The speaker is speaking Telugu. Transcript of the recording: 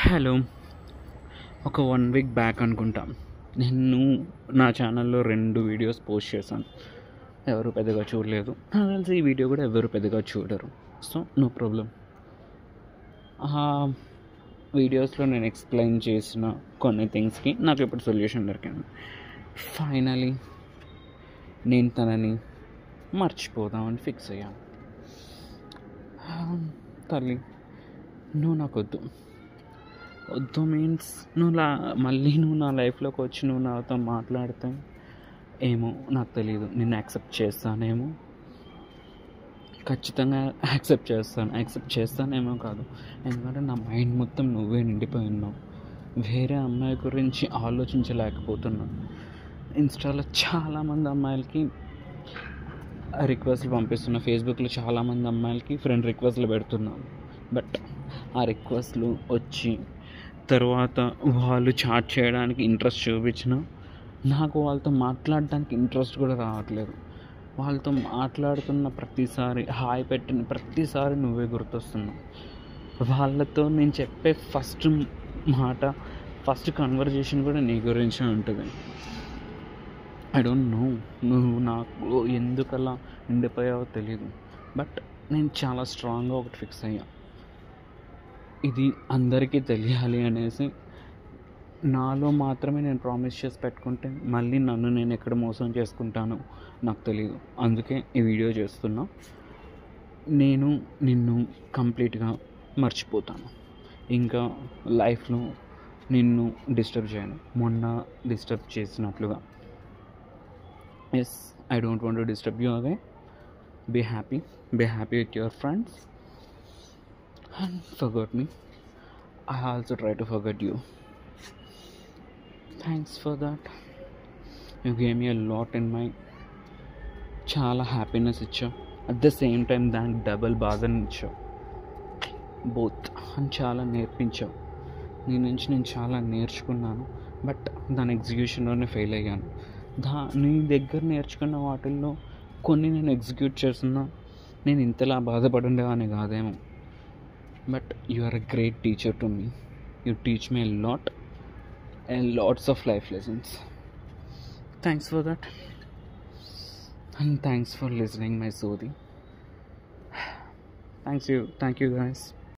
హలో. ఒక 1 వీక్ బ్యాక్ అనుకుంటా నేను నా ఛానల్లో 2 వీడియోస్ పోస్ట్ చేశాను. ఎవరు పెద్దగా చూడలేదు. నాకు తెలిసి ఈ వీడియో కూడా ఎవరు పెద్దగా చూడరు. So no problem. ఆ వీడియోస్లో నేను ఎక్స్ప్లెయిన్ చేసిన కొన్ని థింగ్స్కి నాకు ఇప్పుడు సొల్యూషన్ దొరికింది. ఫైనలీ నేను తనని మర్చిపోదామని ఫిక్స్ అయ్యాను. తల్లి, నువ్వు నాకు వద్దు మీన్స్ మళ్ళీ నువ్వు నా లైఫ్లోకి వచ్చి నువ్వు నాతో మాట్లాడితే ఏమో నాకు తెలియదు, నిన్ను యాక్సెప్ట్ చేస్తానేమో. ఖచ్చితంగా యాక్సెప్ట్ చేస్తానేమో కాదు, ఎందుకంటే నా మైండ్ మొత్తం నువ్వే నిండిపోయి ఉన్నావు. వేరే అమ్మాయి గురించి ఆలోచించలేకపోతున్నాను. ఇన్స్టాలో చాలామంది అమ్మాయిలకి రిక్వెస్ట్లు పంపిస్తున్నా, ఫేస్బుక్లో చాలామంది అమ్మాయిలకి ఫ్రెండ్ రిక్వెస్ట్లు పెడుతున్నాను. బట్ ఆ రిక్వెస్ట్లు వచ్చి తర్వాత వాళ్ళు చాట్ చేయడానికి ఇంట్రెస్ట్ చూపించిన నాకు వాళ్ళతో మాట్లాడడానికి ఇంట్రెస్ట్ కూడా రావట్లేదు. వాళ్ళతో మాట్లాడుతున్న ప్రతిసారి, హాయ్ పెట్టిన ప్రతిసారి నువ్వే గుర్తొస్తున్నావు. వాళ్ళతో నేను చెప్పే ఫస్ట్ కన్వర్జేషన్ కూడా నీ గురించే ఉంటుంది. ఐ డోంట్ నో నువ్వు నాకు ఎందుకలా ఉండిపోయావో తెలీదు. బట్ నేను చాలా స్ట్రాంగ్గా ఒకటి ఫిక్స్ అయ్యా, ఇది అందరికీ తెలియాలి అనేసి. నాలో మాత్రమే నేను ప్రామిస్ చేసి పెట్టుకుంటే మళ్ళీ నన్ను నేను ఎక్కడ మోసం చేసుకుంటానో నాకు తెలియదు. అందుకే ఈ వీడియో చేస్తున్నా. నేను నిన్ను కంప్లీట్గా మర్చిపోతాను. ఇంకా లైఫ్లో నిన్ను డిస్టర్బ్ చేయను, మొన్న డిస్టర్బ్ చేసినట్లుగా. Yes, I don't want to disturb you again. Be happy with your friends and forget me. I also try to forget you. Thanks for that. You gave me a lot in my చాలా హ్యాపీనెస్ ఇచ్చావు. అట్ ద సేమ్ టైం దానికి డబల్ బాధని ఇచ్చావు. బోత్ అని చాలా నేర్పించావు. నీ నుంచి నేను చాలా నేర్చుకున్నాను. బట్ దాని ఎగ్జిక్యూషన్లోనే ఫెయిల్ అయ్యాను. నీ దగ్గర నేర్చుకున్న వాటిల్లో కొన్ని నేను ఎగ్జిక్యూట్ చేస్తున్నా నేను ఇంతలా బాధపడుండేవాని కాదేమో. But you are a great teacher to me. You teach me a lot and lots of life lessons. Thanks for that. And thanks for listening my Sodhi. Thank you guys.